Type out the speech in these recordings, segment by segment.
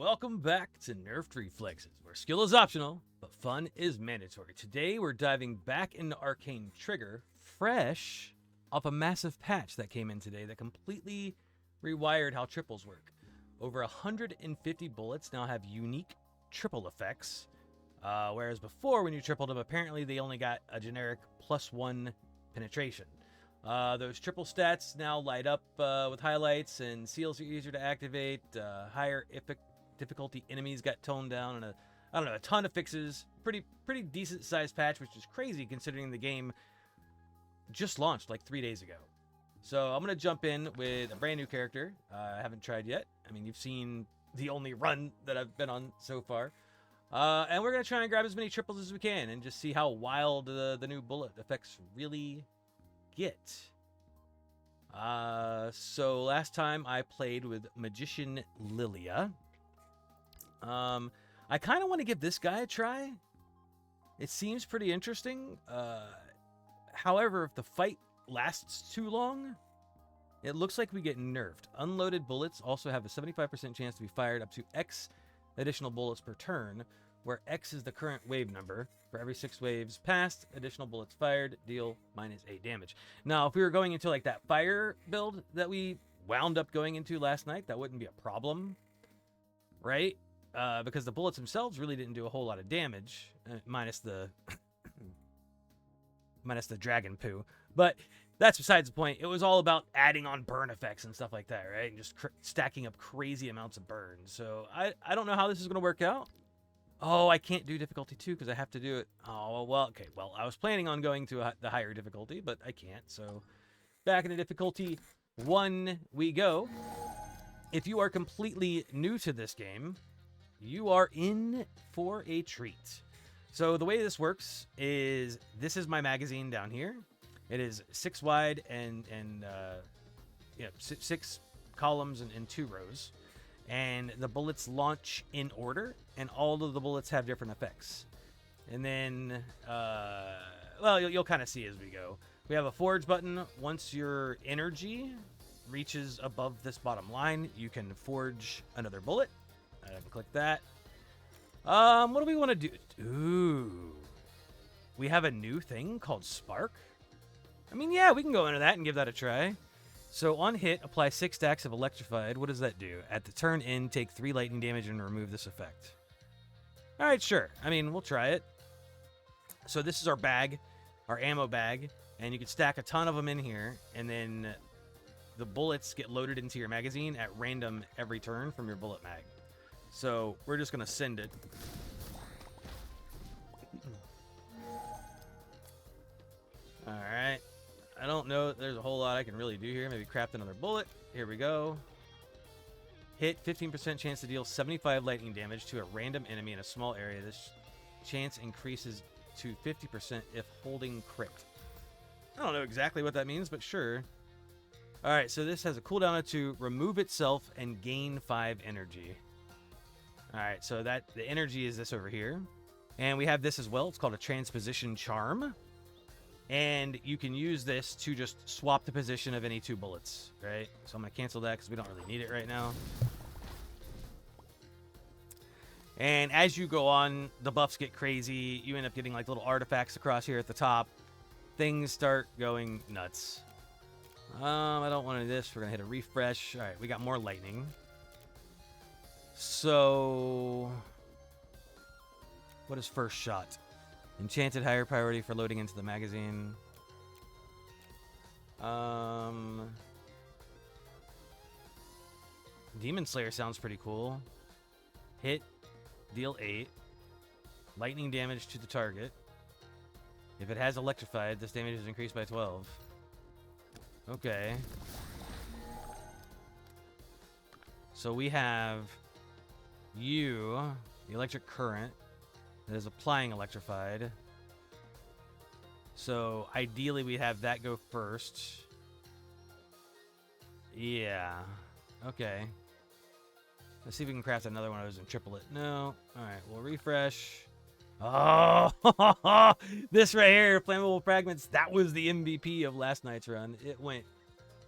Welcome back to Nerfed Reflexes, where skill is optional, but fun is mandatory. Today, we're diving back into Arcane Trigger, fresh off a massive patch that came in today that completely rewired how triples work. Over 150 bullets now have unique triple effects, whereas before, when you tripled them, apparently they only got a generic +1 penetration. Those triple stats now light up with highlights, and seals are easier to activate. Higher difficulty enemies got toned down, and a ton of fixes. Pretty decent sized patch, which is crazy considering the game just launched like 3 days ago. So I'm gonna jump in with a brand new character I haven't tried yet. I mean, you've seen the only run that I've been on so far. And we're gonna try and grab as many triples as we can and just see how wild the new bullet effects really get. So last time I played with Magician Lilia. I kind of want to give this guy a try. It seems pretty interesting. However, if the fight lasts too long, it looks like we get nerfed. Unloaded bullets also have a 75% chance to be fired up to X additional bullets per turn, where X is the current wave number. For every 6 waves passed, additional bullets fired deal -8 damage. Now, if we were going into like that fire build that we wound up going into last night, that wouldn't be a problem, right? Because the bullets themselves really didn't do a whole lot of damage, minus the dragon poo. But that's besides the point. It was all about adding on burn effects and stuff like that, right? And just stacking up crazy amounts of burn. So I don't know how this is going to work out. Oh, I can't do difficulty 2 because I have to do it. Oh, well, okay. Well, I was planning on going to the higher difficulty, but I can't. So back into difficulty 1 we go. If you are completely new to this game, you are in for a treat. So the way this works is this is my magazine down here. It is 6 wide and 6 columns and 2 rows. And the bullets launch in order, and all of the bullets have different effects. And then, well, you'll kind of see as we go. We have a forge button. Once your energy reaches above this bottom line, you can forge another bullet. I haven't clicked that. What do we want to do? Ooh. We have a new thing called Spark. I mean, yeah, we can go into that and give that a try. So on hit, apply 6 stacks of electrified. What does that do? At the turn end, take 3 lightning damage and remove this effect. All right, sure. I mean, we'll try it. So this is our bag, our ammo bag, and you can stack a ton of them in here, and then the bullets get loaded into your magazine at random every turn from your bullet mag. So we're just going to send it. All right. I don't know that there's a whole lot I can really do here. Maybe craft another bullet. Here we go. Hit, 15% chance to deal 75 lightning damage to a random enemy in a small area. This chance increases to 50% if holding crit. I don't know exactly what that means, but sure. All right, so this has a cooldown to remove itself and gain 5 energy. All right, so the energy is this over here. And we have this as well. It's called a transposition charm. And you can use this to just swap the position of any 2 bullets, right? So I'm going to cancel that because we don't really need it right now. And as you go on, the buffs get crazy. You end up getting like little artifacts across here at the top. Things start going nuts. I don't want to do this. We're going to hit a refresh. All right, we got more lightning. So what is first shot? Enchanted higher priority for loading into the magazine. Demon Slayer sounds pretty cool. Hit, deal 8. Lightning damage to the target. If it has electrified, this damage is increased by 12. Okay. So we have the electric current. That is applying electrified. So ideally we have that go first. Yeah. Okay. Let's see if we can craft another one of those and triple it. No. Alright, we'll refresh. Oh! This right here, Flammable Fragments, that was the MVP of last night's run. It went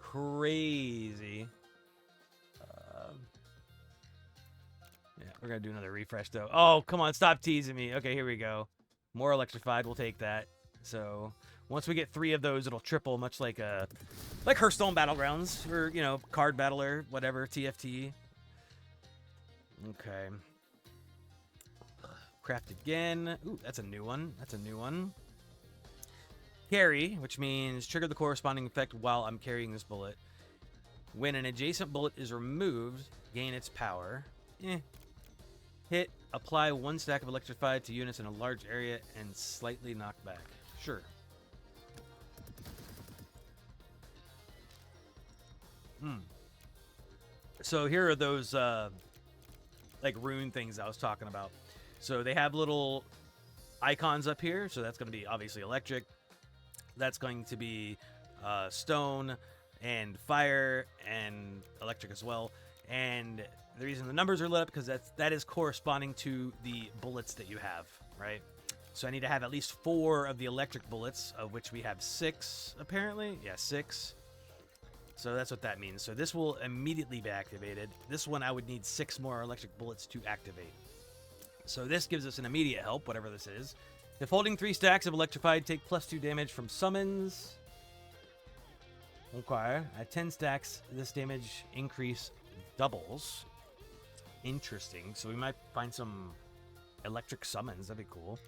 crazy. Yeah, We're going to do another refresh, though. Oh, come on. Stop teasing me. Okay, here we go. More electrified. We'll take that. So once we get 3 of those, it'll triple, much like Hearthstone Battlegrounds or, you know, Card Battler, whatever, TFT. Okay. Craft again. Ooh, that's a new one. That's a new one. Carry, which means trigger the corresponding effect while I'm carrying this bullet. When an adjacent bullet is removed, gain its power. Hit, apply 1 stack of electrified to units in a large area and slightly knock back. Sure. So here are those like rune things I was talking about. So they have little icons up here. So that's going to be obviously electric. That's going to be stone and fire and electric as well. And the reason the numbers are lit up because that is corresponding to the bullets that you have, right? So I need to have at least 4 of the electric bullets, of which we have 6 apparently. Yeah, 6. So that's what that means. So this will immediately be activated. This one I would need 6 more electric bullets to activate. So this gives us an immediate help, whatever this is. If holding 3 stacks of electrified, take +2 damage from summons. Okay. At 10 stacks, this damage increase doubles. Interesting. So we might find some electric summons. That'd be cool.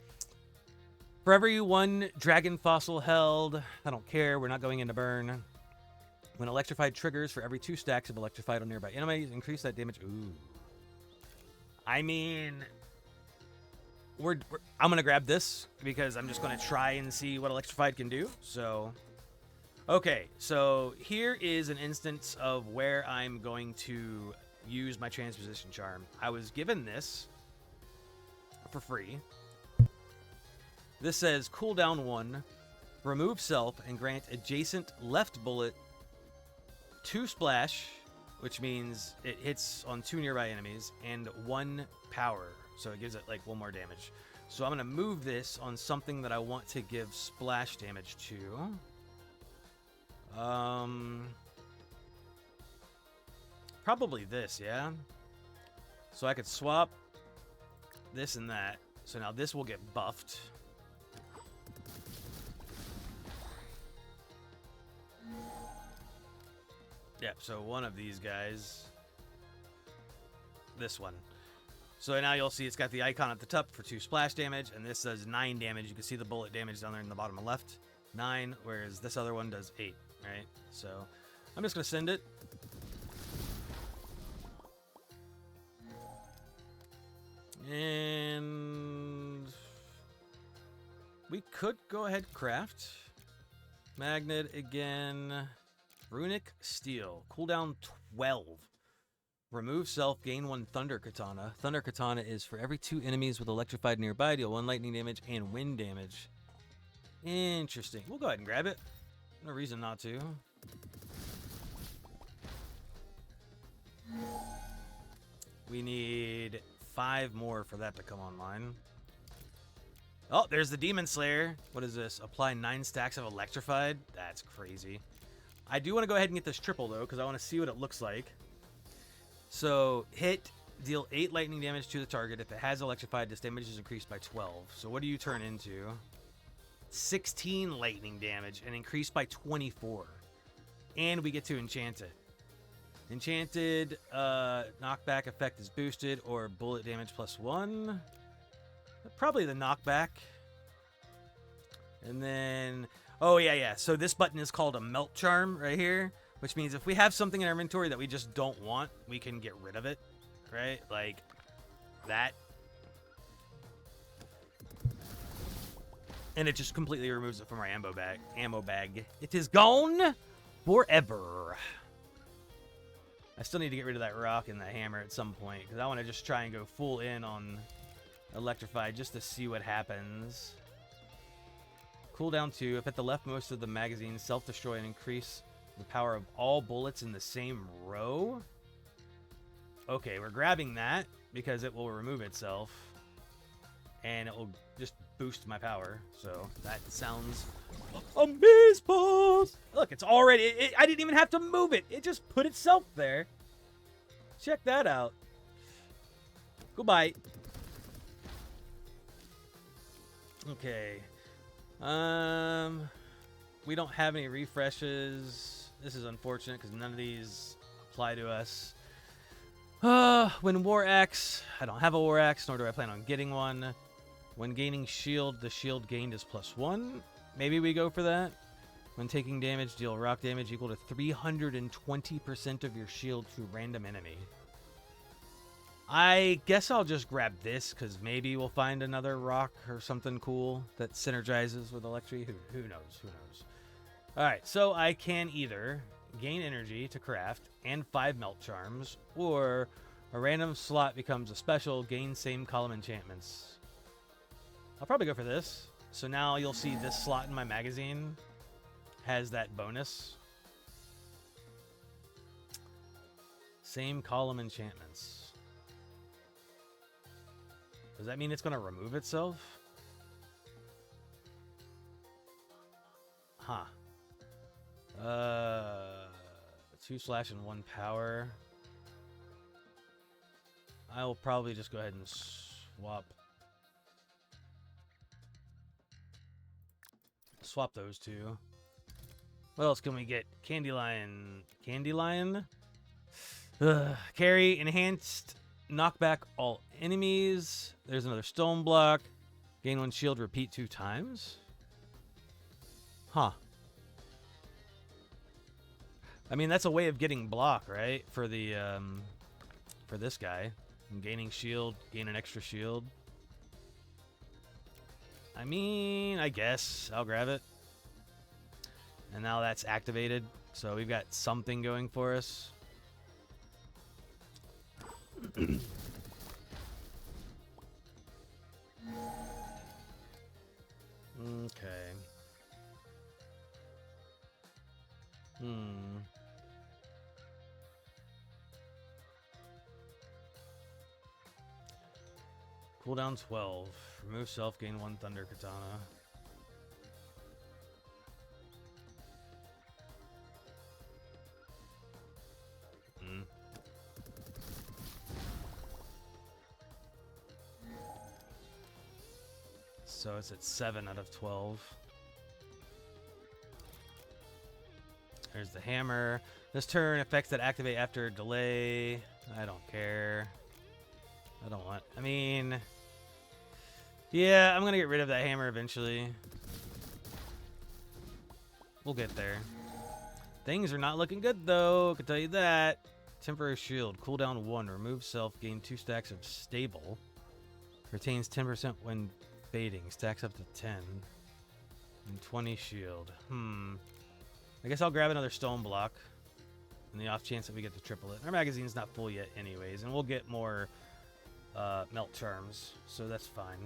For every 1 dragon fossil held, I don't care. We're not going into burn. When electrified triggers, for every 2 stacks of electrified on nearby enemies, increase that damage. Ooh. I mean, I'm going to grab this because I'm just going to try and see what electrified can do. So, okay. So here is an instance of where I'm going to use my transposition charm. I was given this for free. This says cooldown 1, remove self, and grant adjacent left bullet 2 splash, which means it hits on 2 nearby enemies, and 1 power. So it gives it like 1 more damage. So I'm going to move this on something that I want to give splash damage to. Probably this, yeah? So I could swap this and that. So now this will get buffed. Yeah, so one of these guys. This one. So now you'll see it's got the icon at the top for 2 splash damage, and this does 9 damage. You can see the bullet damage down there in the bottom left. 9, whereas this other one does 8, right? So I'm just going to send it. And we could go ahead craft. Magnet again. Runic Steel. Cooldown 12. Remove self, gain 1 Thunder Katana. Thunder Katana is for every 2 enemies with electrified nearby, deal 1 lightning damage and wind damage. Interesting. We'll go ahead and grab it. No reason not to. We need 5 more for that to come online. Oh, there's the Demon Slayer. What is this? Apply 9 stacks of electrified? That's crazy. I do want to go ahead and get this triple, though, because I want to see what it looks like. So, hit, deal 8 lightning damage to the target. If it has electrified, this damage is increased by 12. So what do you turn into? 16 lightning damage and increased by 24. And we get to enchant it. Enchanted knockback effect is boosted, or bullet damage +1. Probably the knockback. And then, oh yeah. So this button is called a melt charm right here, which means if we have something in our inventory that we just don't want, we can get rid of it, right? Like that. And it just completely removes it from our ammo bag. It is gone forever. I still need to get rid of that rock and that hammer at some point, because I want to just try and go full in on electrified just to see what happens. Cooldown 2. If at the leftmost of the magazine, self-destroy and increase the power of all bullets in the same row. Okay, we're grabbing that because it will remove itself. And it will just boost my power. So that sounds amazeballs. Look, it's already... I didn't even have to move it. It just put itself there. Check that out. Goodbye. Okay. We don't have any refreshes. This is unfortunate because none of these apply to us. When War Axe. I don't have a War Axe, nor do I plan on getting one. When gaining shield, the shield gained is +1. Maybe we go for that. When taking damage, deal rock damage equal to 320% of your shield to random enemy. I guess I'll just grab this, because maybe we'll find another rock or something cool that synergizes with Electri. Who knows? Who knows? Alright, so I can either gain energy to craft and 5 melt charms, or a random slot becomes a special, gain same column enchantments. I'll probably go for this. So now you'll see this slot in my magazine has that bonus. Same column enchantments. Does that mean it's going to remove itself? Huh. 2 slash and 1 power. I will probably just go ahead and swap those two. What else can we get? Candy Lion. Carry enhanced knockback all enemies. There's another stone block. Gain 1 shield, repeat 2 times. Huh. I mean, that's a way of getting block, right? For the for this guy. And gaining shield, gain an extra shield. I mean, I guess I'll grab it. And now that's activated, so we've got something going for us. Okay. Cooldown 12. Remove self, gain 1 Thunder Katana. So it's at 7 out of 12. There's the hammer. This turn, effects that activate after delay. I don't care. I don't want... I mean... Yeah, I'm going to get rid of that hammer eventually. We'll get there. Things are not looking good, though. I can tell you that. Temporary shield. Cooldown 1. Remove self. Gain 2 stacks of stable. Retains 10% when fading. Stacks up to 10. And 20 shield. I guess I'll grab another stone block. In the off chance that we get to triple it. Our magazine's not full yet anyways. And we'll get more melt charms. So that's fine.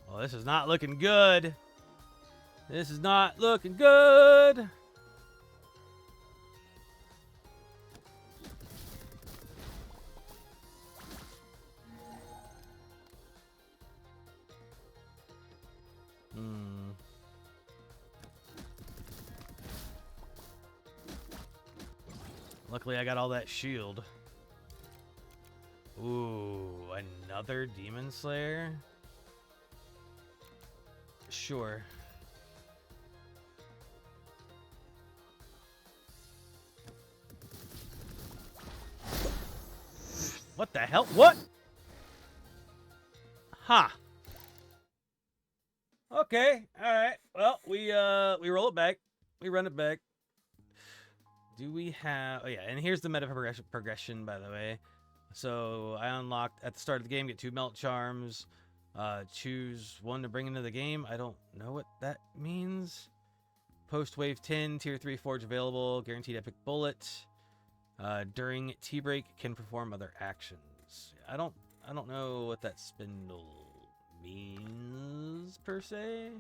Well, this is not looking good. This is not looking good. Luckily, I got all that shield. Ooh, another Demon Slayer? Sure. What the hell? What? Ha. Huh. Okay. All right. Well, we roll it back. We run it back. Do we have... Oh, yeah. And here's the meta progression, by the way. So I unlocked at the start of the game, get 2 melt charms. Choose 1 to bring into the game. I don't know what that means. Post wave 10, tier 3 forge available. Guaranteed epic bullet. During tea break, can perform other actions. I don't know what that spindle means per se.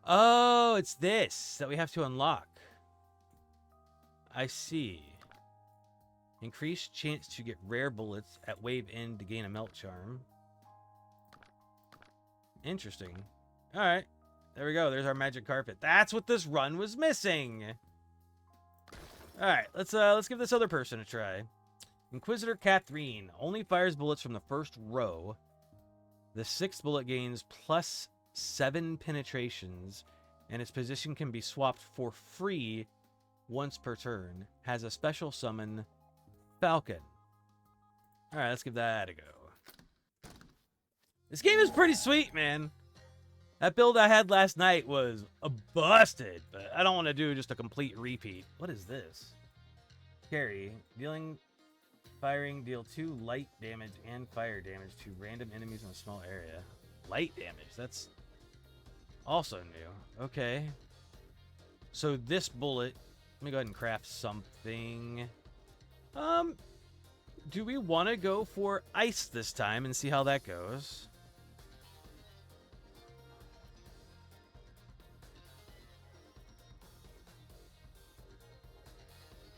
Oh, it's this that we have to unlock. I see. Increased chance to get rare bullets at wave end to gain a melt charm. Interesting. Alright. There we go. There's our magic carpet. That's what this run was missing. All right, let's give this other person a try. Inquisitor Catherine only fires bullets from the first row. The 6th bullet gains plus 7 penetrations, and its position can be swapped for free once per turn. Has a special summon, Falcon. All right, let's give that a go. This game is pretty sweet, man. That build I had last night was busted, but I don't want to do just a complete repeat. What is this? Carry. Firing, deal 2 light damage and fire damage to random enemies in a small area. Light damage, that's also new. Okay. So this bullet, let me go ahead and craft something. Do we want to go for ice this time and see how that goes?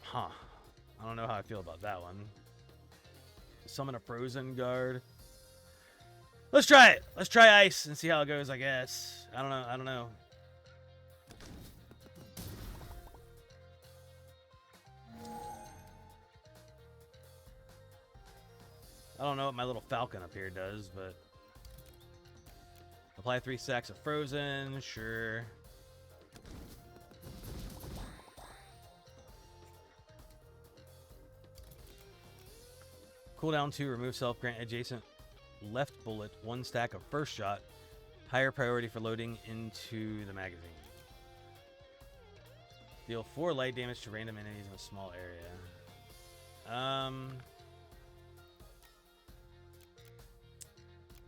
Huh. I don't know how I feel about that one. Summon a frozen guard. Let's try it. Let's try ice and see how it goes, I guess. I don't know. I don't know what my little falcon up here does, but... Apply 3 stacks of frozen. Sure. Cooldown 2, remove self, grant adjacent left bullet 1 stack of first shot. Higher priority for loading into the magazine. Deal 4 light damage to random enemies in a small area.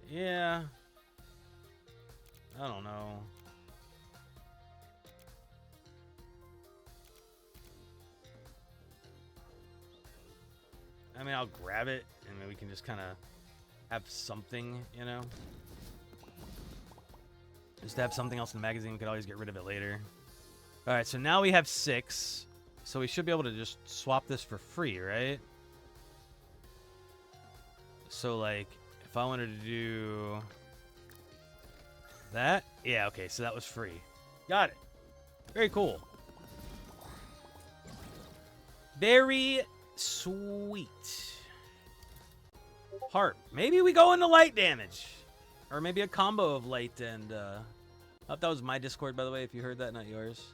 Yeah. I don't know. I mean, I'll grab it, and then we can just kind of have something, you know? Just to have something else in the magazine. We could always get rid of it later. All right, so now we have 6. So we should be able to just swap this for free, right? So, like, if I wanted to do that. Yeah, okay, so that was free. Got it. Very cool. Very sweet. Heart. Maybe we go into light damage. Or maybe a combo of light and... Oh, that was my Discord, by the way, if you heard that, not yours.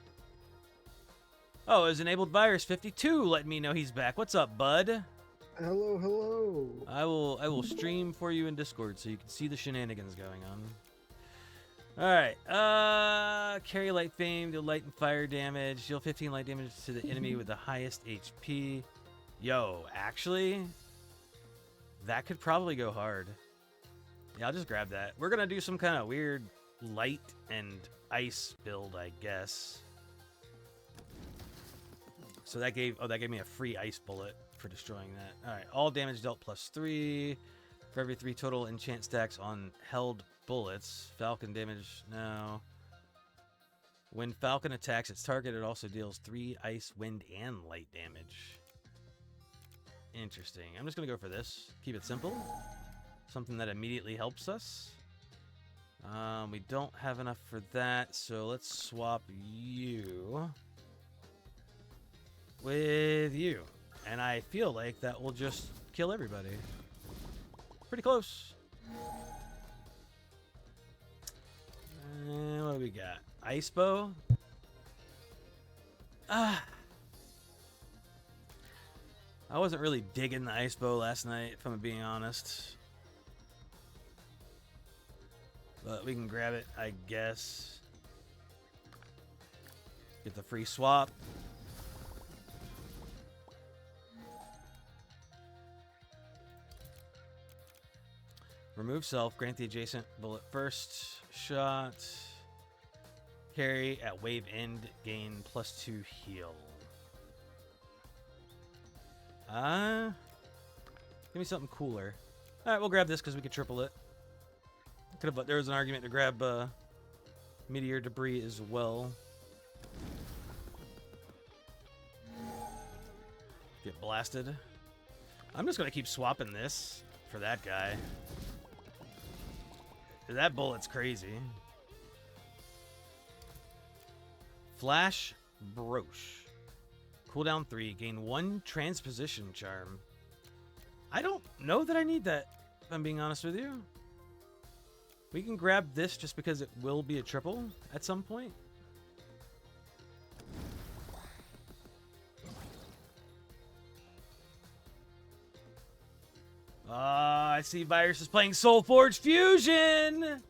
Oh, it was Enabled Virus 52 letting me know he's back. What's up, bud? Hello, hello. I will stream for you in Discord so you can see the shenanigans going on. Alright. Carry light fame, deal light and fire damage. Deal 15 light damage to the enemy with the highest HP. Yo, actually, that could probably go hard. Yeah, I'll just grab that. We're gonna do some kind of weird light and ice build, I guess. So that gave me a free ice bullet for destroying that. Alright, all damage dealt +3. For every 3 total enchant stacks on held bullets. Falcon damage, no. When Falcon attacks its target, it also deals 3 ice, wind, and light damage. Interesting. I'm just going to go for this. Keep it simple. Something that immediately helps us. We don't have enough for that, so let's swap you with you. And I feel like that will just kill everybody. Pretty close. What do we got? Ice bow? I wasn't really digging the ice bow last night, if I'm being honest. But we can grab it, I guess. Get the free swap. Remove self, grant the adjacent bullet first shot. Carry at wave end, gain +2 heal. Give me something cooler. Alright, we'll grab this because we could triple it. There was an argument to grab meteor debris as well. Get blasted. I'm just going to keep swapping this for that guy. That bullet's crazy. Flash Broche. Cooldown 3. Gain 1 transposition charm. I don't know that I need that, if I'm being honest with you. We can grab this just because it will be a triple at some point. I see Virus is playing Soulforge Fusion!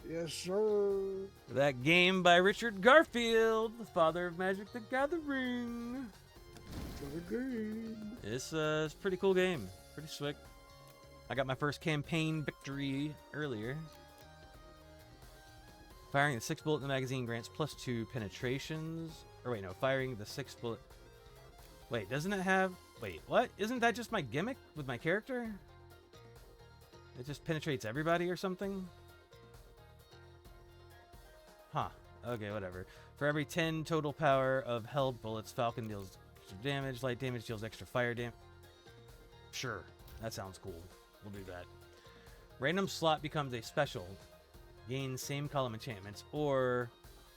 Yes, sir. That game by Richard Garfield, the father of Magic the Gathering. It's a pretty cool game. Pretty slick. I got my first campaign victory earlier. Firing the 6th bullet in the magazine grants +2 penetrations. Or wait, no. Firing the 6th bullet... Wait, doesn't it have... Wait, what? Isn't that just my gimmick with my character? It just penetrates everybody or something? Huh. Okay, whatever. For every 10 total power of held bullets, Falcon deals extra damage. Light damage deals extra fire damage. Sure. That sounds cool. We'll do that. Random slot becomes a special. Gain same column enchantments. Or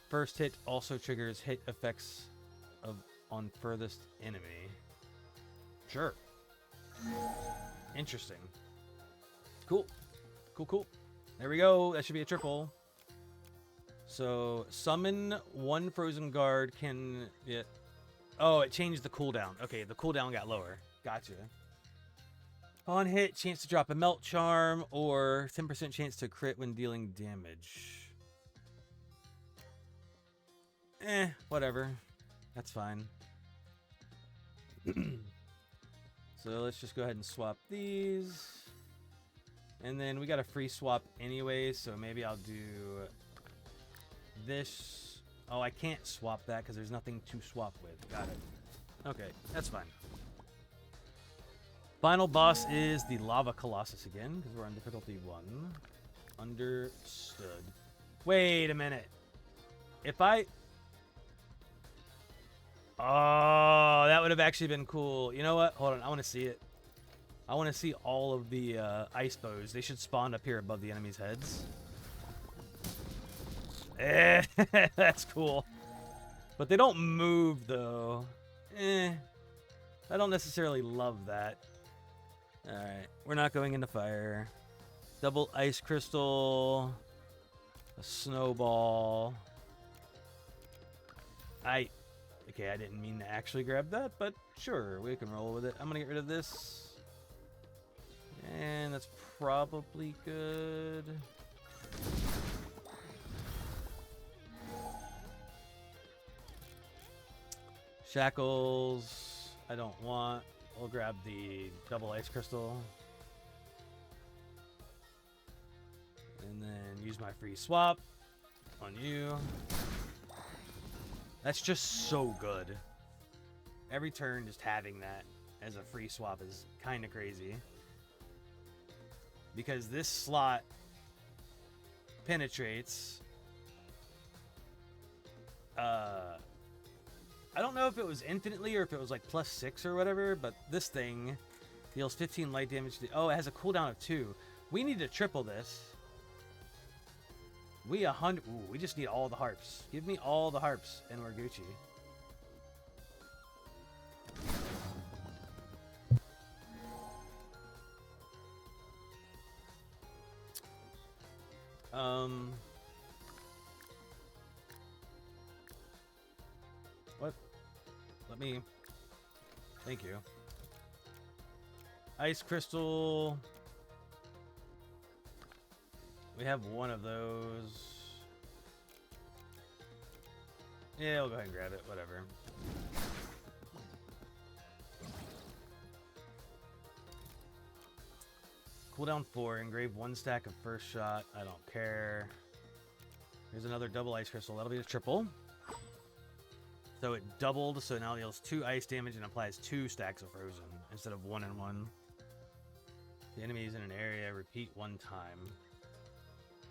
first hit also triggers hit effects on furthest enemy. Sure. Interesting. Cool. Cool. There we go. That should be a triple. So, summon 1 frozen guard can... Yeah. Oh, it changed the cooldown. Okay, the cooldown got lower. Gotcha. On hit, chance to drop a melt charm, or 10% chance to crit when dealing damage. Whatever. That's fine. So let's just go ahead and swap these. And then we got a free swap anyway, so maybe I'll do this. Oh, I can't swap that because there's nothing to swap with. Got it. Okay, that's fine. Final boss is the Lava Colossus again, because we're on difficulty 1. Understood. Wait a minute. If I... Oh, that would have actually been cool. You know what? Hold on. I want to see it. I want to see all of the ice bows. They should spawn up here above the enemies' heads. That's cool. But they don't move, though. I don't necessarily love that. Alright. We're not going into fire. Double ice crystal. A snowball. Okay, I didn't mean to actually grab that, but sure, we can roll with it. I'm gonna get rid of this. And that's probably good. Shackles, I don't want. We'll grab the double ice crystal. And then use my free swap on you. That's just so good. Every turn, just having that as a free swap is kind of crazy. Because this slot penetrates. I don't know if it was infinitely or if it was like +6 or whatever, but this thing deals 15 light damage. Oh, it has a cooldown of 2. We need to triple this. We just need all the harps. Give me all the harps and we're Gucci. What? Let me... Thank you. Ice crystal... We have one of those. Yeah, I'll go ahead and grab it. Whatever. Cooldown 4. Engrave 1 stack of first shot. I don't care. Here's another double ice crystal. That'll be a triple. So it doubled. So now it deals 2 ice damage and applies 2 stacks of frozen instead of 1 and 1. The enemy is in an area. Repeat 1 time.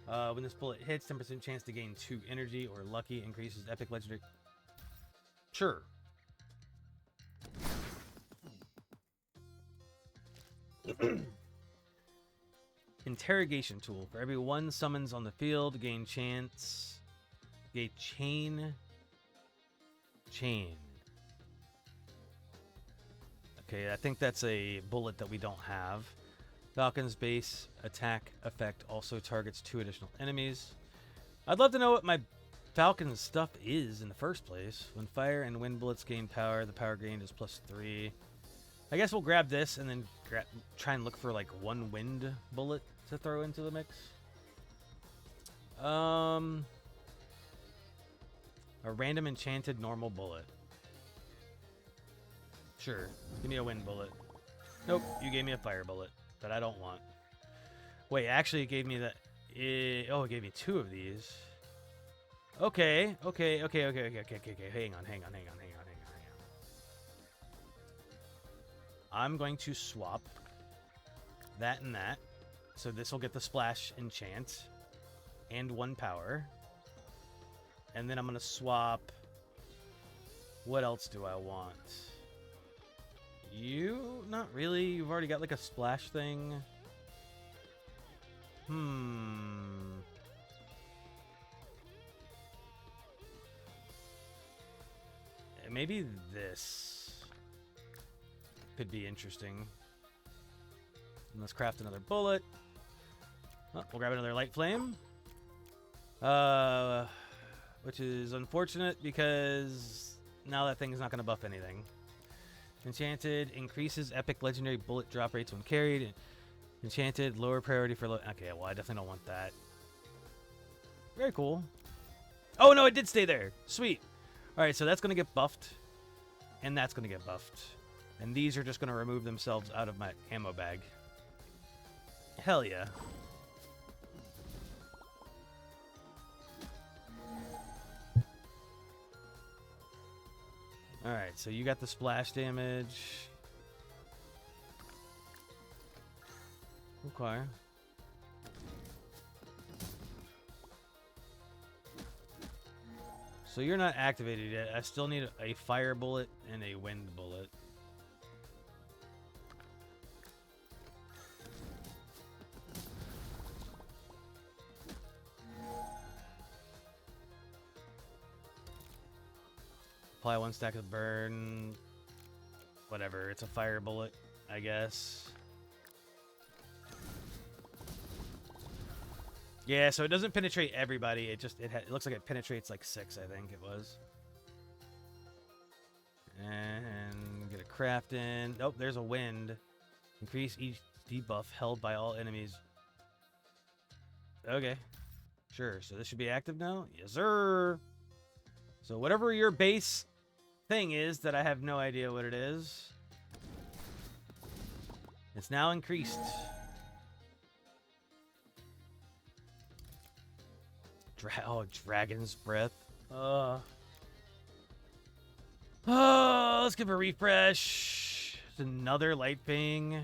When this bullet hits, 10% chance to gain 2 energy, or lucky increases epic legendary. Sure. Interrogation tool. For every 1 summons on the field, gain chain Chain. Okay, I think that's a bullet that we don't have. Falcon's base attack effect also targets 2 additional enemies. I'd love to know what my Falcon's stuff is in the first place. When fire and wind bullets gain power, the power gained is +3. I guess we'll grab this and then try and look for like 1 wind bullet to throw into the mix. A random enchanted normal bullet. Sure, give me a wind bullet. Nope, you gave me a fire bullet that I don't want. Wait, actually it gave me that. Oh, it gave me 2 of these. Okay. Hang on. I'm going to swap that and that. So this will get the splash enchant and 1 power. And then I'm going to swap. What else do I want? You? Not really. You've already got like a splash thing. Maybe this could be interesting. And let's craft another bullet. Oh, we'll grab another light flame. Which is unfortunate because now that thing is not going to buff anything. Enchanted increases epic legendary bullet drop rates when carried. Enchanted lower priority for okay, well I definitely don't want that. Very cool. Oh no, it did stay there. Sweet. Alright, so that's going to get buffed. And that's going to get buffed. And these are just going to remove themselves out of my ammo bag. Hell yeah. Alright, so you got the splash damage. Okay. So you're not activated yet. I still need a fire bullet and a wind bullet. Apply 1 stack of burn. Whatever, it's a fire bullet, I guess. Yeah, so it doesn't penetrate everybody. It looks like it penetrates like 6, I think it was. And get a craft in. Oh, there's a wind. Increase each debuff held by all enemies. Okay. Sure, so this should be active now? Yes, sir. So whatever your base thing is that I have no idea what it is, it's now increased. Dragon's breath. Let's give a refresh. There's another light flame.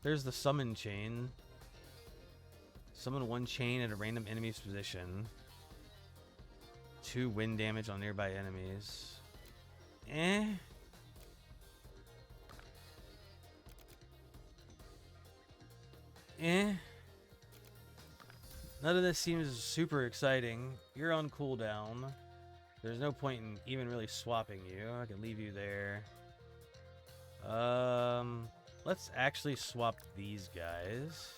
There's the summon chain. Summon 1 chain at a random enemy's position. 2 wind damage on nearby enemies. None of this seems super exciting. You're on cooldown. There's no point in even really swapping you. I can leave you there. Let's actually swap these guys.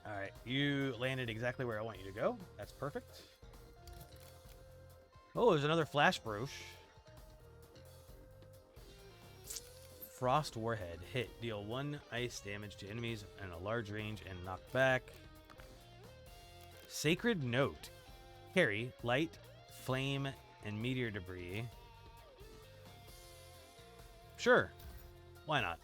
Alright, you landed exactly where I want you to go. That's perfect. Oh, there's another flash brooch. Frost Warhead. Hit. Deal 1 ice damage to enemies in a large range and knock back. Sacred Note. Carry light, flame, and meteor debris. Sure. Why not?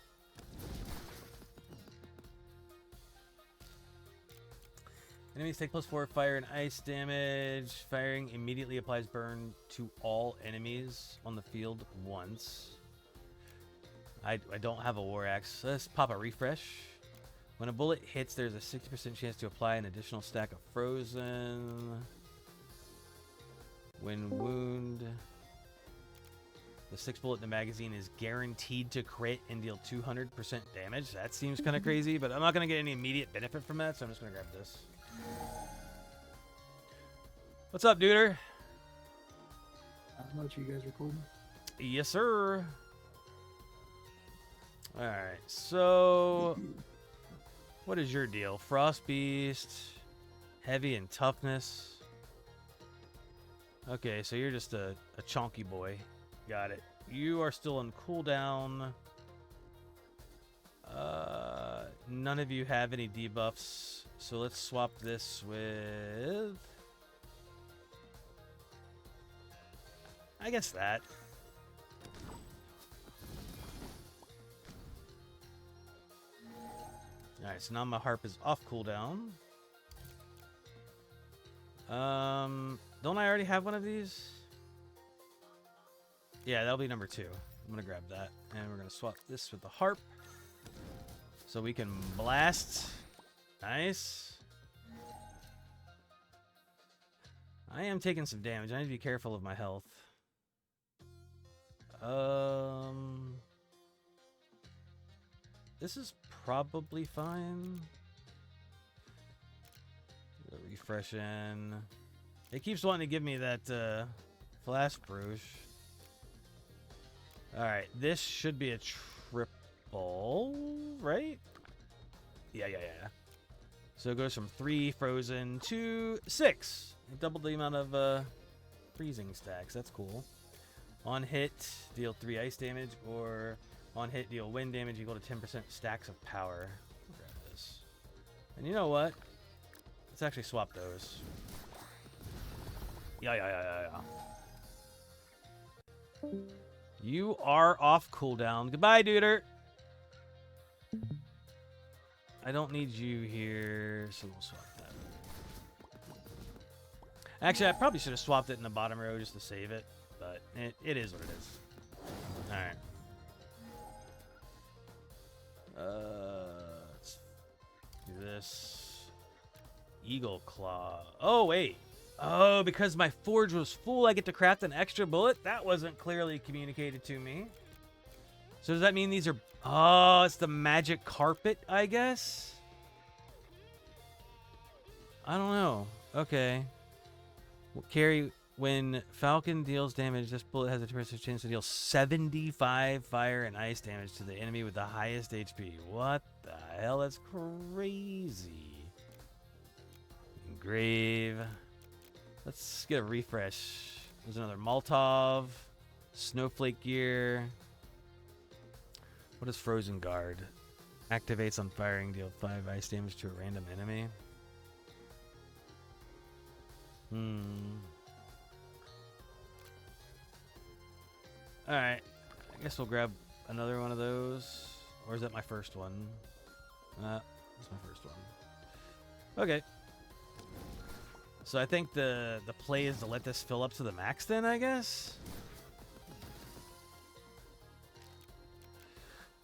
Enemies take +4 fire and ice damage. Firing immediately applies burn to all enemies on the field once. I don't have a war axe. Let's pop a refresh. When a bullet hits, there's a 60% chance to apply an additional stack of frozen. When wound. The 6 bullet in the magazine is guaranteed to crit and deal 200% damage. That seems kind of crazy, but I'm not going to get any immediate benefit from that, so I'm just going to grab this. What's up, duder? Not much. You guys recording? Yes, sir. All right, so what is your deal? Frost Beast, heavy and toughness. Okay, so you're just a chonky boy. Got it. You are still on cooldown. None of you have any debuffs, so let's swap this with... I guess that. Alright, so now my harp is off cooldown. Don't I already have one of these? Yeah, that'll be number 2. I'm gonna grab that, and we're gonna swap this with the harp, so we can blast. Nice. I am taking some damage. I need to be careful of my health. This is probably fine. Refresh in. It keeps wanting to give me that flash brush. Alright, this should be a triple, right? Yeah. So it goes from 3 frozen to 6. It doubled the amount of freezing stacks. That's cool. On hit, deal 3 ice damage, or on hit, deal wind damage equal to 10% stacks of power. I'll grab this. And you know what? Let's actually swap those. Yeah. You are off cooldown. Goodbye, duder. I don't need you here, so we'll swap that. Actually, I probably should have swapped it in the bottom row just to save it, but it is what it is. Alright. Let's do this. Eagle Claw. Oh, wait. Oh, because my forge was full, I get to craft an extra bullet? That wasn't clearly communicated to me. So does that mean these are... Oh, it's the magic carpet, I guess? I don't know. Okay. Well, carry... When Falcon deals damage, this bullet has a 2% chance to deal 75 fire and ice damage to the enemy with the highest HP. What the hell? That's crazy. Engrave. Let's get a refresh. There's another Molotov. Snowflake gear. What is Frozen Guard? Activates on firing, deal 5 ice damage to a random enemy. Alright. I guess we'll grab another one of those. Or is that my first one? That's my first one. Okay. So I think the play is to let this fill up to the max then, I guess?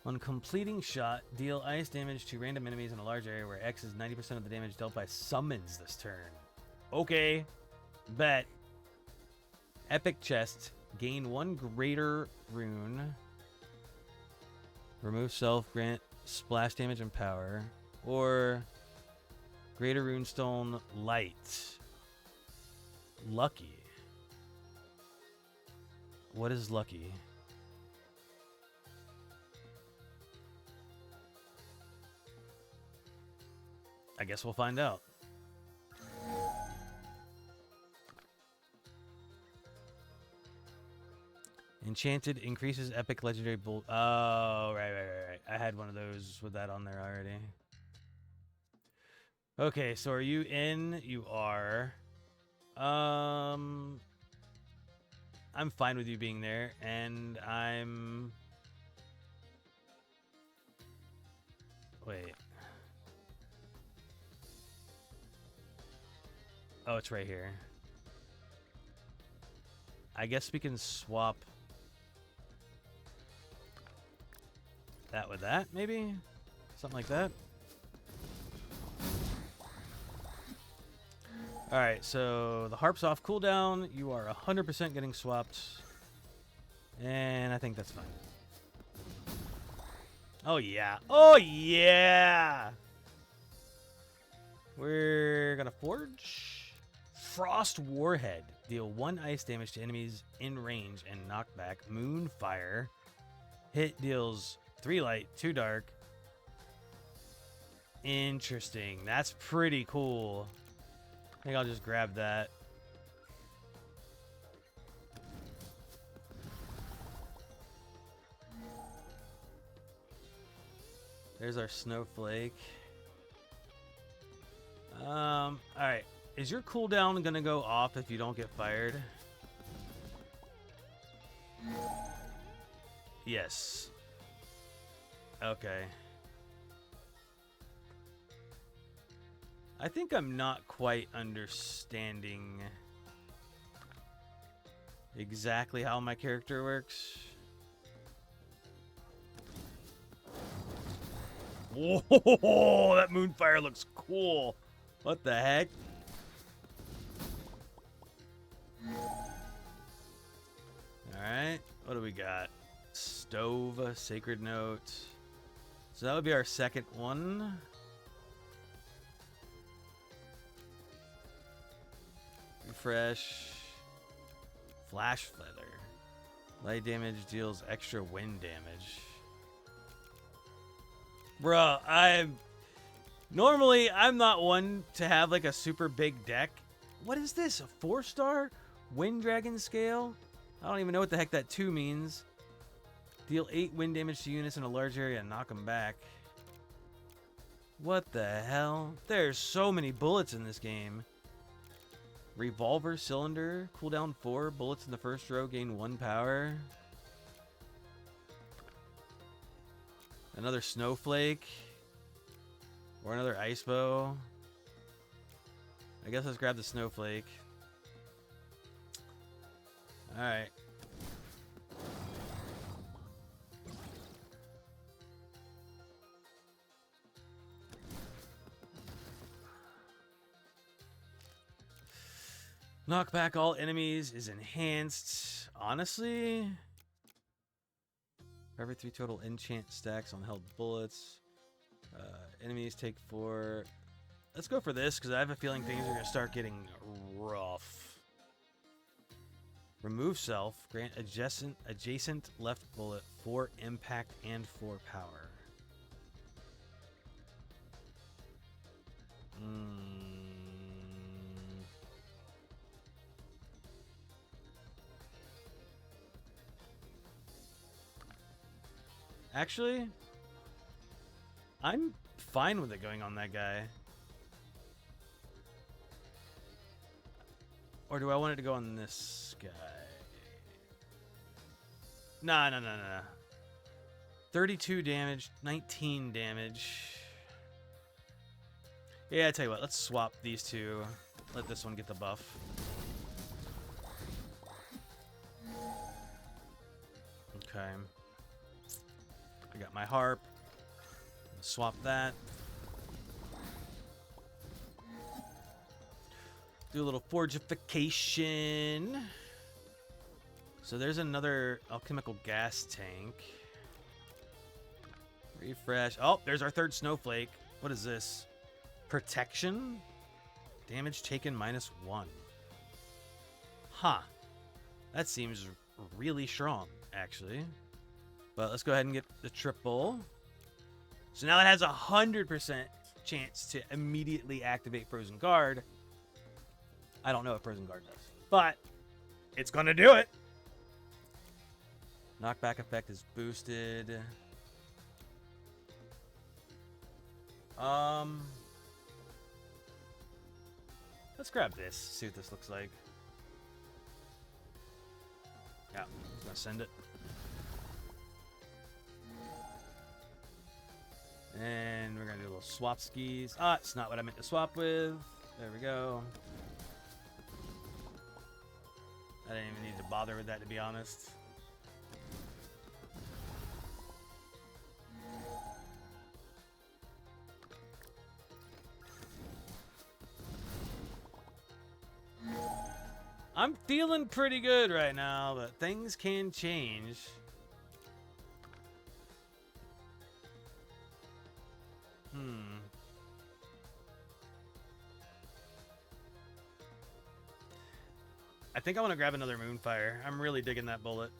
On completing shot, deal ice damage to random enemies in a large area where X is 90% of the damage dealt by summons this turn. Okay. Bet. Epic chest. Gain 1 greater rune. Remove self, grant splash damage and power. Or greater runestone light. Lucky. What is lucky? I guess we'll find out. Enchanted increases epic legendary bolt. Oh, right. I had one of those with that on there already. Okay, so are you in? You are. I'm fine with you being there, and I'm... Wait. Oh, it's right here. I guess we can swap that with that, maybe? Something like that. Alright, so the harp's off cooldown. You are 100% getting swapped. And I think that's fine. Oh, yeah. Oh, yeah! We're gonna forge Frost Warhead. Deal 1 ice damage to enemies in range and knockback. Moonfire. Hit deals 3 light, 2 dark. Interesting. That's pretty cool. I think I'll just grab that. There's our snowflake. Alright. Is your cooldown gonna go off if you don't get fired? Yes. Okay. I think I'm not quite understanding exactly how my character works. Whoa, that moonfire looks cool. What the heck? Alright, what do we got? Stove, Sacred Note. So that would be our second one. Refresh. Flash Feather. Light damage deals extra wind damage. Bruh, normally I'm not one to have like a super big deck. What is this? A 4-star Wind Dragon scale? I don't even know what the heck that 2 means. Deal 8 wind damage to units in a large area and knock them back. What the hell? There's so many bullets in this game. Revolver cylinder, cooldown 4, bullets in the first row gain 1 power. Another snowflake. Or another ice bow. I guess let's grab the snowflake. Alright. Knockback all enemies is enhanced. Honestly, for every 3 total enchant stacks on held bullets. Enemies take 4. Let's go for this because I have a feeling things are going to start getting rough. Remove self. Grant adjacent left bullet 4 impact and 4 power. Actually, I'm fine with it going on that guy. Or do I want it to go on this guy? Nah. 32 damage, 19 damage. Yeah, I tell you what, let's swap these two. Let this one get the buff. Okay. I got my harp. Swap that. Do a little fortification. So there's another alchemical gas tank. Refresh. Oh, there's our third snowflake. What is this? Protection? Damage taken -1. Huh. That seems really strong, actually. But let's go ahead and get the triple. So now it has 100% chance to immediately activate Frozen Guard. I don't know what Frozen Guard does, but it's going to do it. Knockback effect is boosted. Let's grab this, see what this looks like. Yeah, I'm going to send it. And we're going to do a little swap skis. Ah, it's not what I meant to swap with. There we go. I didn't even need to bother with that, to be honest. I'm feeling pretty good right now, but things can change. I think I want to grab another Moonfire. I'm really digging that bullet.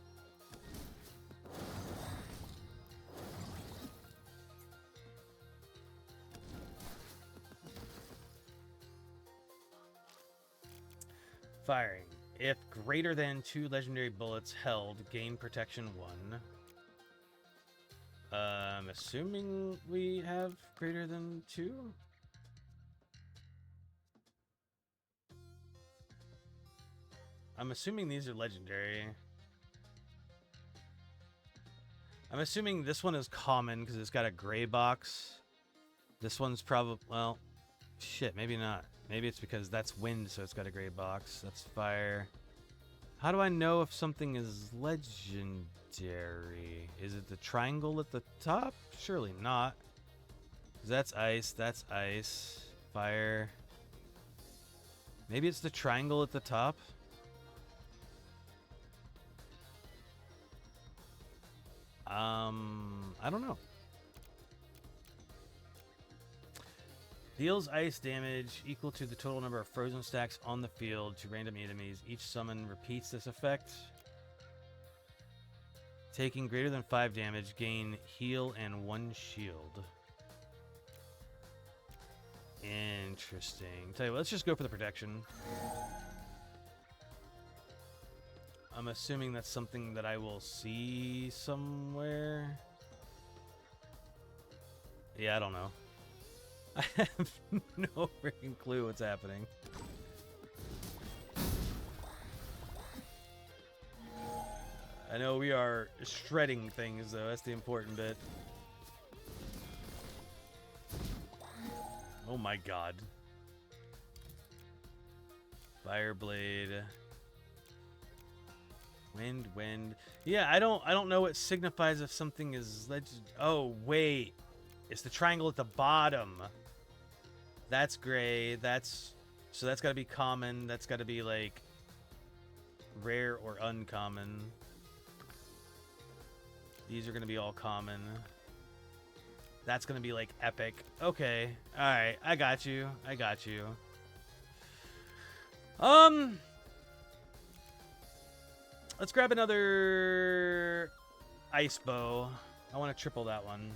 Firing. If greater than 2 legendary bullets held, gain protection 1. I'm assuming we have greater than 2? I'm assuming these are legendary. I'm assuming this one is common because it's got a gray box. This one's probably, well, shit, maybe not. Maybe it's because that's wind, so it's got a gray box. That's fire. How do I know if something is legendary? Is it the triangle at the top? Surely not. 'Cause that's ice, that's ice. Fire. Maybe it's the triangle at the top? I don't know. Deals ice damage equal to the total number of frozen stacks on the field to random enemies. Each summon repeats this effect. Taking greater than 5 damage, gain heal and 1 shield. Interesting. Tell you what, let's just go for the protection. I'm assuming that's something that I will see somewhere. Yeah, I don't know. I have no freaking clue what's happening. I know we are shredding things, though. That's the important bit. Oh my god. Fireblade. Wind. Yeah, I don't know what signifies if something is legend. Oh, wait. It's the triangle at the bottom. That's gray. So that's got to be common. That's got to be like rare or uncommon. These are going to be all common. That's going to be like epic. Okay. All right. I got you. Let's grab another ice bow. I want to triple that one.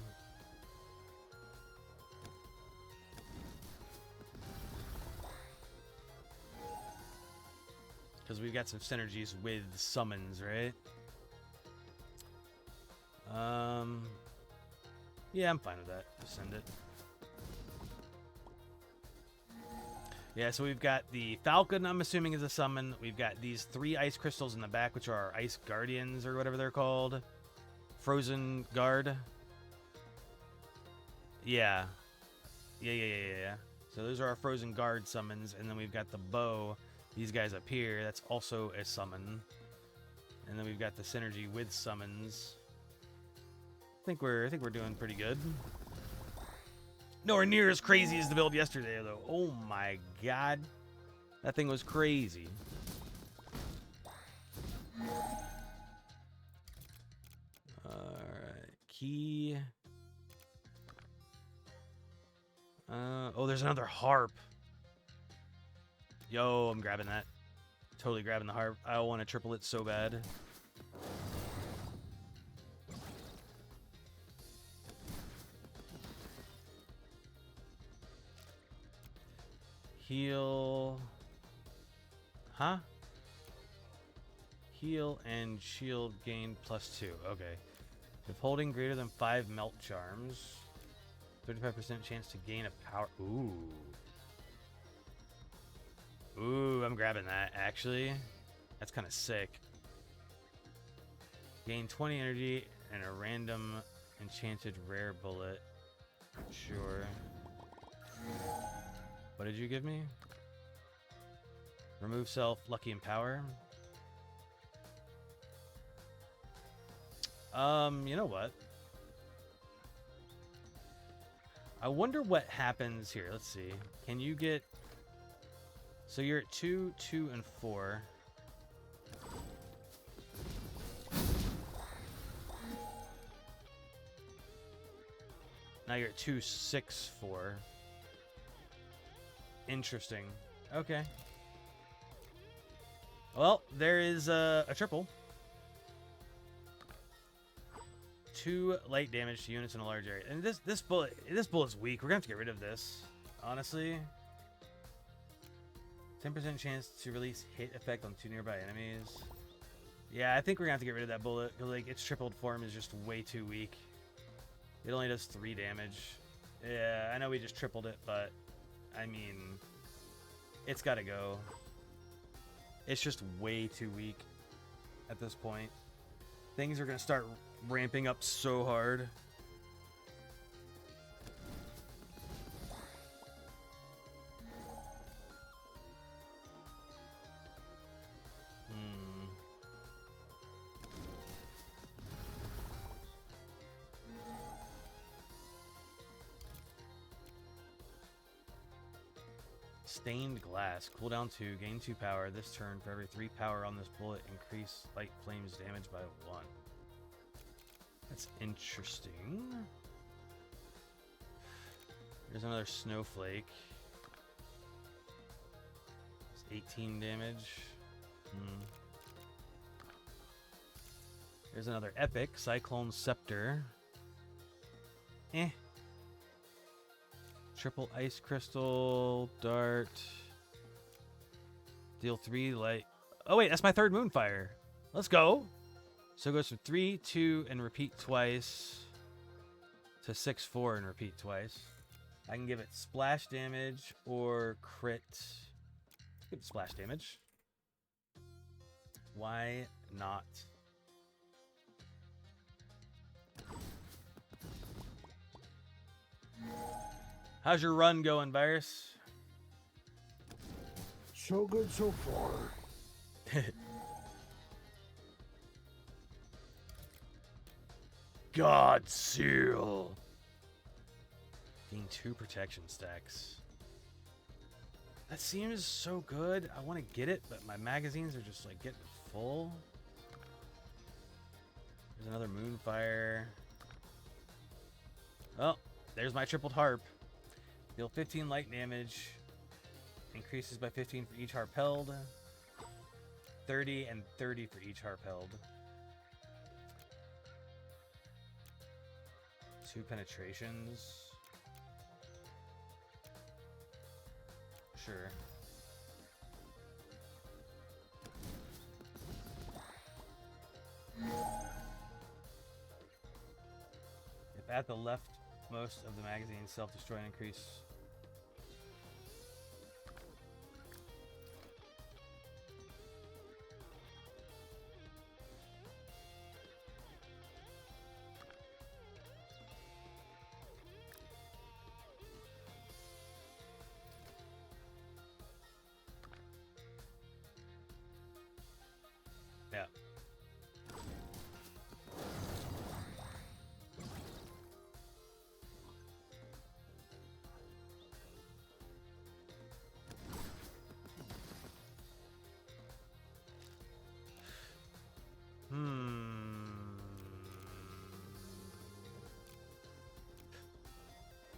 Because we've got some synergies with summons, right? Yeah, I'm fine with that. Just send it. Yeah, so we've got the Falcon, I'm assuming is a summon. We've got these 3 ice crystals in the back, which are our ice guardians or whatever they're called. Frozen guard. Yeah. So those are our frozen guard summons, and then we've got the bow. These guys up here, that's also a summon. And then we've got the synergy with summons. I think we're doing pretty good. Nowhere near as crazy as the build yesterday, though. Oh my god. That thing was crazy. Alright. Key. Oh, there's another harp. Yo, I'm grabbing that. Totally grabbing the harp. I want to triple it so bad. Heal. Huh? Heal and shield gain +2. Okay. If holding greater than 5 melt charms, 35% chance to gain a power. Ooh. Ooh, I'm grabbing that, actually. That's kind of sick. Gain 20 energy and a random enchanted rare bullet. Sure. What did you give me? Remove self, lucky and power. You know what? I wonder what happens here. Let's see. Can you get... So you're at 2, 2, and 4. Now you're at 264. Interesting. Okay. Well, there is a triple. 2 light damage to units in a large area. And this bullet's weak. We're gonna have to get rid of this. Honestly. 10% chance to release hit effect on 2 nearby enemies. Yeah, I think we're gonna have to get rid of that bullet. Because like its tripled form is just way too weak. It only does 3 damage. Yeah, I know we just tripled it, but I mean, it's gotta go. It's just way too weak at this point. Things are gonna start ramping up so hard. Stained glass. Cooldown 2. Gain 2 power. This turn, for every 3 power on this bullet, increase light flames damage by 1. That's interesting. There's another snowflake. It's 18 damage. There's another epic. Cyclone Scepter. Triple ice crystal dart. Deal 3 light. Oh wait, that's my 3rd moonfire. Let's go. So it goes from 3, 2, and repeat twice to 6, 4, and repeat twice. I can give it splash damage or crit. Give it splash damage. Why not? How's your run going, Virus? So good so far. God Seal. Gain 2 protection stacks. That seems so good. I want to get it, but my magazines are just like getting full. There's another Moonfire. Oh, there's my tripled harp. Deal 15 light damage. Increases by 15 for each harp held. 30 and 30 for each harp held. 2 penetrations. Sure. If at the leftmost of the magazine, self-destroy and increase. Yeah.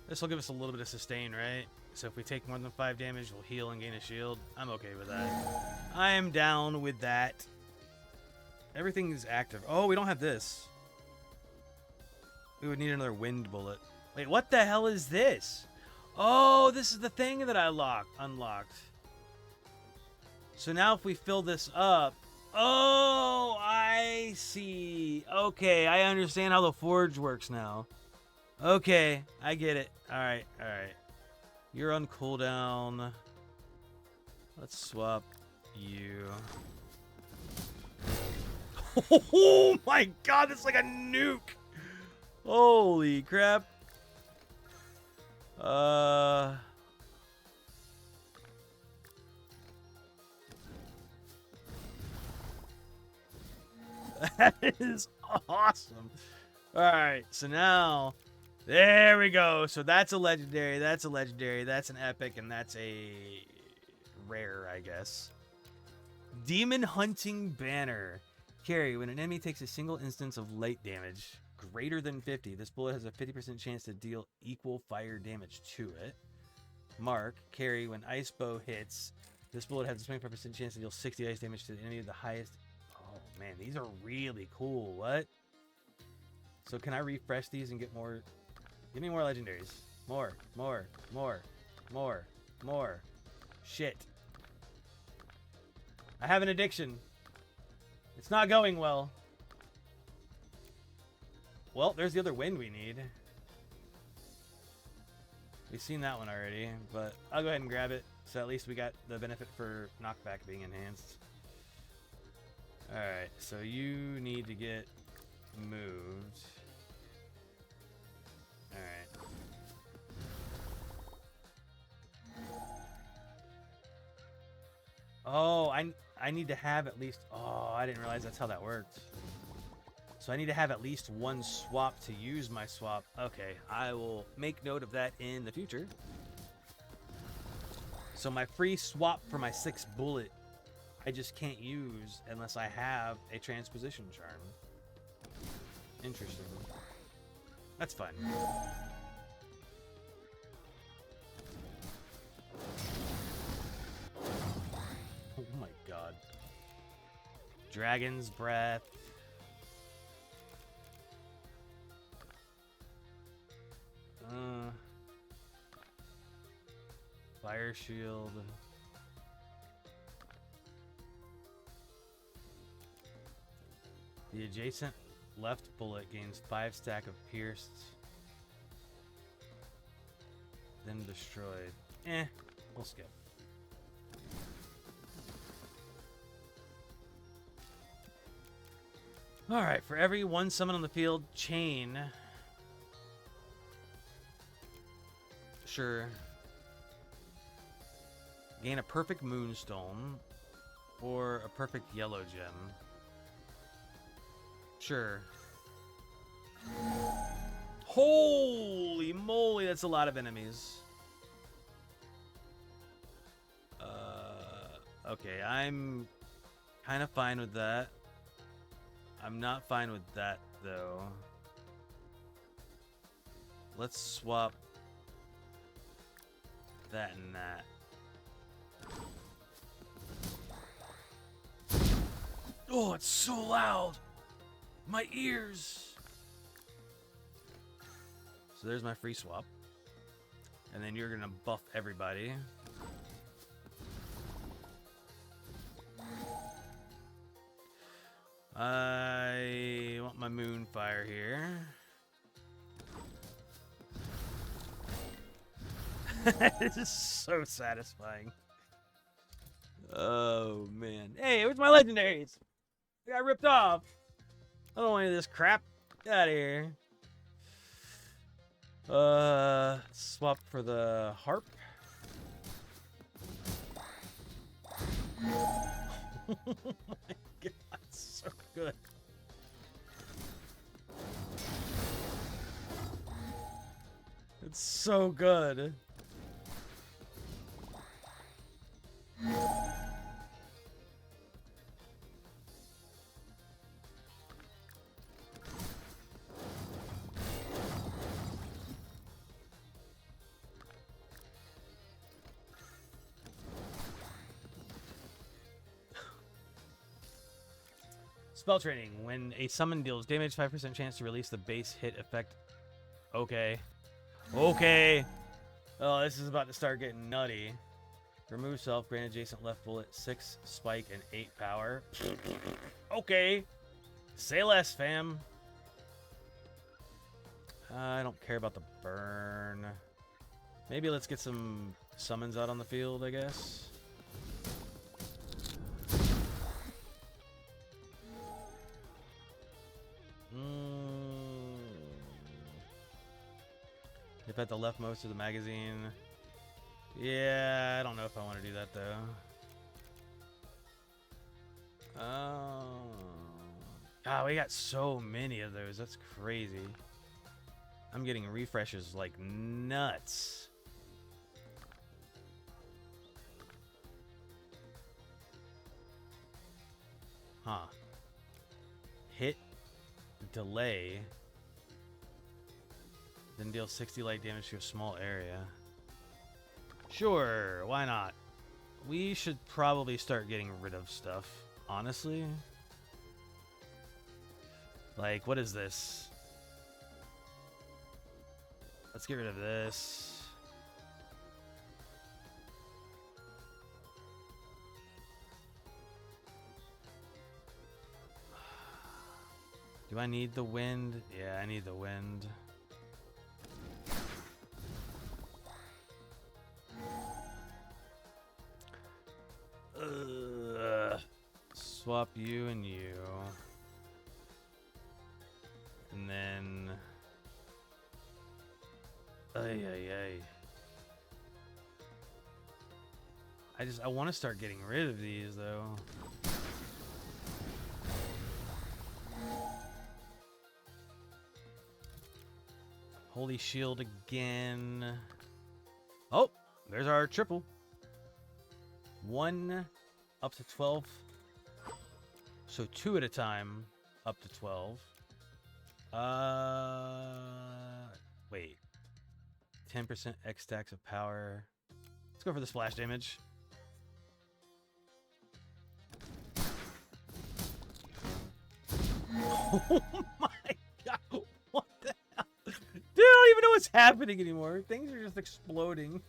This will give us a little bit of sustain, right? So if we take more than 5 damage, we'll heal and gain a shield. I'm okay with that. I am down with that. Everything is active. Oh, we don't have this. We would need another wind bullet. Wait, what the hell is this? Oh, this is the thing that I unlocked. So now if we fill this up... Oh, I see. Okay, I understand how the forge works now. Okay, I get it. Alright, alright. You're on cooldown. Let's swap you. Oh my god, that's like a nuke! Holy crap. That is awesome. Alright, so now... There we go. So that's a legendary, that's a legendary, that's an epic, and that's a rare, I guess. Demon Hunting Banner. Carry. When an enemy takes a single instance of light damage, greater than 50. This bullet has a 50% chance to deal equal fire damage to it. Mark, carry, when ice bow hits, this bullet has a 25% chance to deal 60 ice damage to the enemy of the highest. Oh man, these are really cool. What? So can I refresh these and get more? Give me more legendaries. More. Shit. I have an addiction. It's not going well. Well, there's the other wind we need. We've seen that one already, but I'll go ahead and grab it. So at least we got the benefit for knockback being enhanced. Alright, so you need to get moved. Alright. Oh, I need to have at least... Oh, I didn't realize that's how that worked. So I need to have at least one swap to use my swap. Okay, I will make note of that in the future. So my free swap for my 6 bullet, I just can't use unless I have a transposition charm. Interesting. That's fun. Oh my god. Dragon's Breath. Fire Shield. The adjacent left bullet gains 5 stack of pierced, then destroyed. We'll skip. Alright, for every 1 summon on the field, chain. Sure. Gain a perfect moonstone or a perfect yellow gem. Sure. Holy moly, that's a lot of enemies. Okay, I'm kind of fine with that. I'm not fine with that, though. Let's swap that and that. Oh, it's so loud! My ears! So there's my free swap. And then you're gonna buff everybody. I want my Moonfire here. This is so satisfying. Oh, man. Hey, where's my legendaries? I got ripped off. I don't want any of this crap. Get out of here. Swap for the harp. Oh my god, so good. It's so good. Spell training. When a summon deals damage, 5% chance to release the base hit effect. Okay. Okay. Oh, this is about to start getting nutty. Remove self, grant adjacent left bullet, 6 spike and 8 power. Okay. Say less, fam. I don't care about the burn. Maybe let's get some summons out on the field, I guess. If at the leftmost of the magazine. Yeah, I don't know if I want to do that though. Oh, we got so many of those. That's crazy. I'm getting refreshes like nuts. Huh. Hit, delay, Then deal 60 light damage to a small area. Sure, why not? We should probably start getting rid of stuff, honestly. Like, what is this? Let's get rid of this. Do I need the wind? Yeah, I need the wind. Swap you and you. And then... Ay, ay, ay. I want to start getting rid of these, though. Holy shield again. Oh, there's our triple. 1 up to 12. So 2 at a time up to 12. Wait. 10% X stacks of power. Let's go for the splash damage. Oh my god. What the hell? Dude, I don't even know what's happening anymore. Things are just exploding.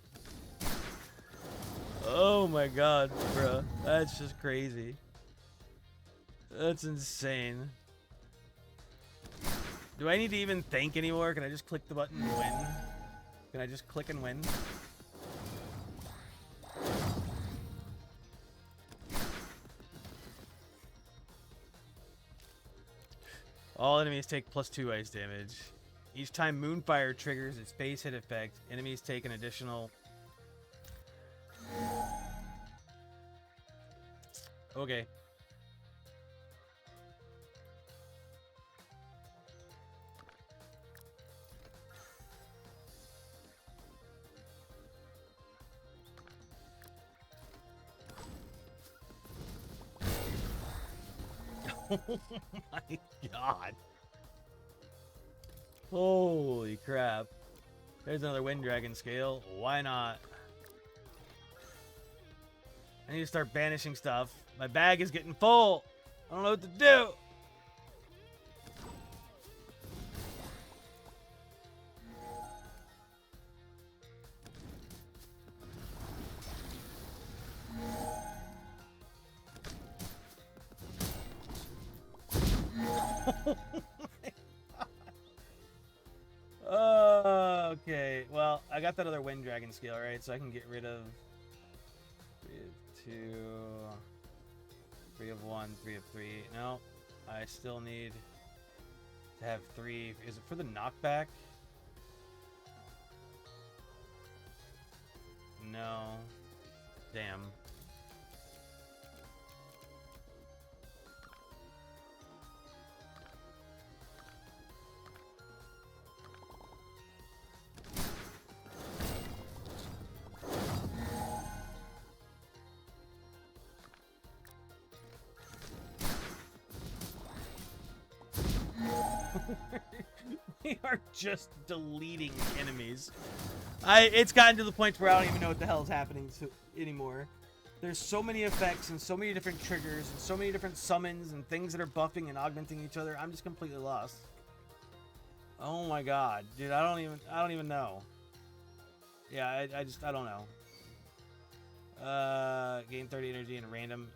Oh my god, bruh. That's just crazy. That's insane. Do I need to even think anymore? Can I just click the button and win? Can I just click and win? All enemies take +2 ice damage. Each time Moonfire triggers its base hit effect, enemies take an additional... Okay. Oh my god. Holy crap. There's another Wind Dragon scale. Why not? I need to start banishing stuff. My bag is getting full. I don't know what to do. Okay, well, I got that other Wind Dragon scale, right? So I can get rid of 3 of 2, 3 of 1, 3 of 3. No, I still need to have 3. Is it for the knockback? No. Damn. We are just deleting enemies. It's gotten to the point where I don't even know what the hell is happening anymore. There's so many effects and so many different triggers and so many different summons and things that are buffing and augmenting each other. I'm just completely lost. Oh my god, dude! I don't even know. Yeah, I don't know. Gain 30 energy in random.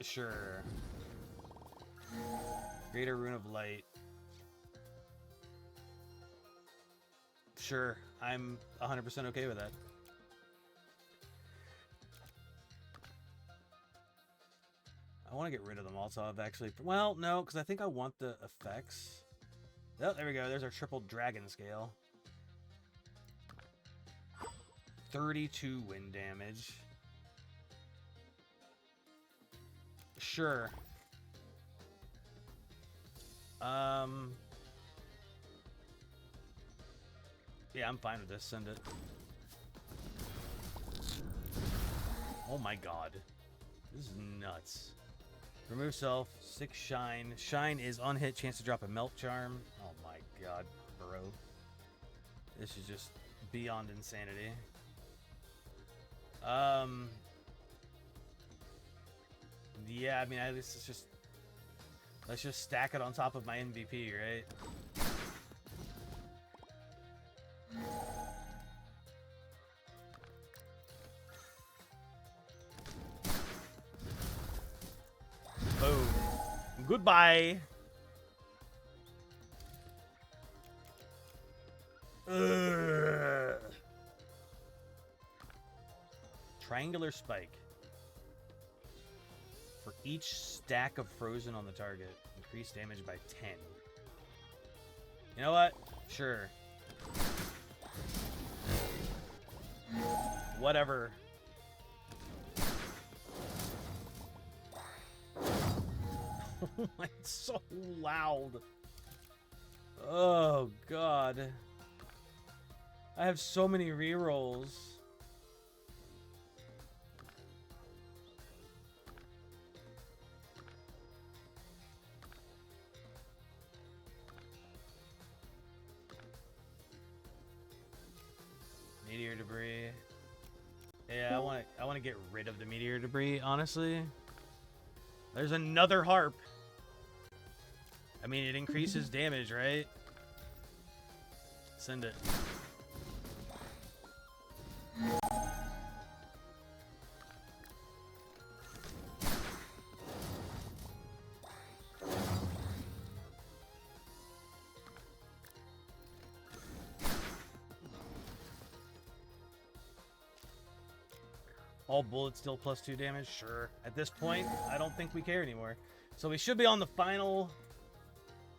Sure. Greater Rune of Light. Sure, I'm 100% okay with that. I want to get rid of them also. I've actually... Well, no, because I think I want the effects. Oh, there we go. There's our triple dragon scale. 32 wind damage. Sure. Yeah, I'm fine with this. Send it. Oh my god. This is nuts. Remove self. 6 shine. Shine is unhit. Chance to drop a melt charm. Oh my god, bro. This is just beyond insanity. Yeah, I mean, let's just stack it on top of my MVP, right? Boom. Goodbye. Ugh. Triangular spike. For each stack of frozen on the target, increase damage by 10. You know what? Sure. Whatever. It's so loud. Oh, God. I have so many rerolls. Meteor debris. Yeah, I want to get rid of the meteor debris, honestly. There's another harp. I mean, it increases damage, right? Send it. All bullets still +2 damage? Sure. At this point, I don't think we care anymore. So we should be on the final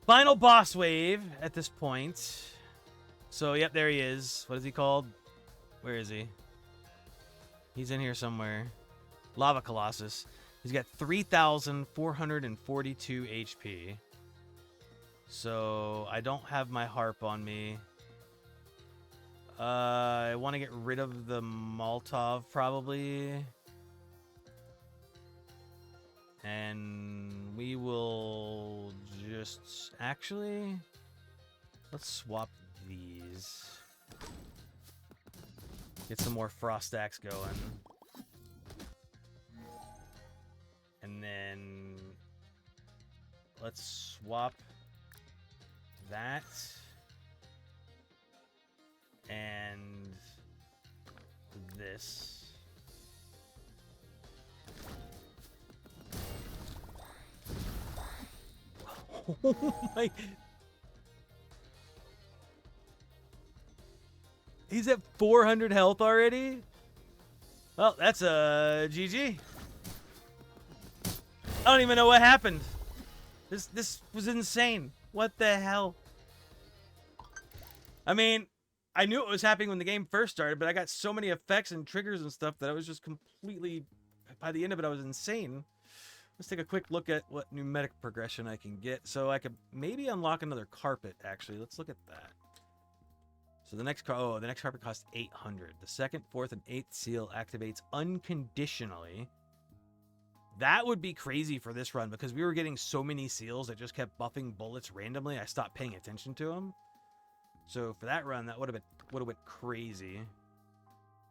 boss wave at this point. So, yep, there he is. What is he called? Where is he? He's in here somewhere. Lava Colossus. He's got 3,442 HP. So, I don't have my harp on me. I want to get rid of the Molotov, probably. And we will just... Actually, let's swap these. Get some more frost axe going. And then... let's swap that. And this. Oh my. He's at 400 health already? Well, that's a GG. I don't even know what happened. This was insane. What the hell? I mean, I knew it was happening when the game first started, but I got so many effects and triggers and stuff that I was just completely... By the end of it, I was insane. Let's take a quick look at what pneumatic progression I can get. So I could maybe unlock another carpet, actually. Let's look at that. So the next carpet costs 800. The second, fourth, and eighth seal activates unconditionally. That would be crazy for this run because we were getting so many seals that just kept buffing bullets randomly. I stopped paying attention to them. So for that run, that would have went crazy.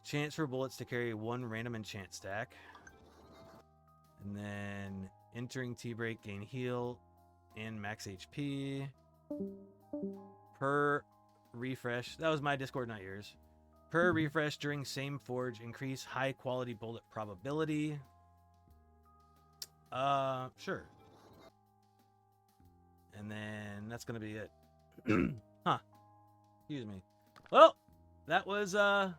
Chance for bullets to carry one random enchant stack. And then entering T-break, gain heal and max HP. Per refresh. That was my Discord, not yours. Per refresh during same forge, increase high quality bullet probability. Sure. And then that's gonna be it. Huh. Excuse me. Well, that was fun.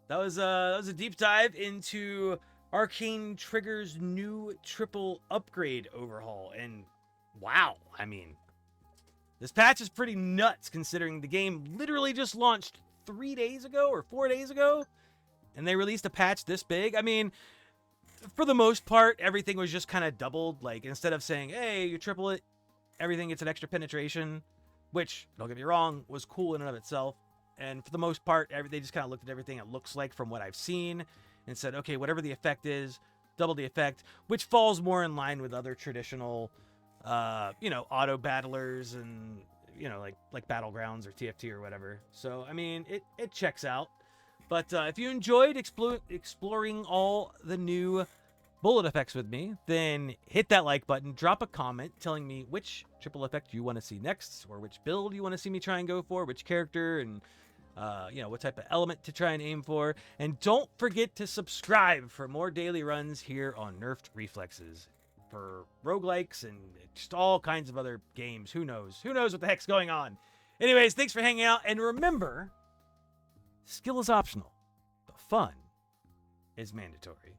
That was a deep dive into Arcane Trigger's new triple upgrade overhaul. And wow, I mean, this patch is pretty nuts considering the game literally just launched 3 days ago or 4 days ago, and they released a patch this big. I mean, for the most part, everything was just kind of doubled. Like, instead of saying, hey, you triple it, everything gets an extra penetration, which, don't get me wrong, was cool in and of itself. And for the most part, they just kind of looked at everything it looks like from what I've seen and said, okay, whatever the effect is, double the effect, which falls more in line with other traditional, auto battlers and, you know, like Battlegrounds or TFT or whatever. So, I mean, it checks out. But if you enjoyed exploring all the new bullet effects with me, then hit that like button, drop a comment telling me which triple effect you want to see next, or which build you want to see me try and go for, which character, and you know, what type of element to try and aim for. And don't forget to subscribe for more daily runs here on Nerfed Reflexes for roguelikes and just all kinds of other games. Who knows? Who knows what the heck's going on? Anyways, thanks for hanging out, and remember, skill is optional, but fun is mandatory.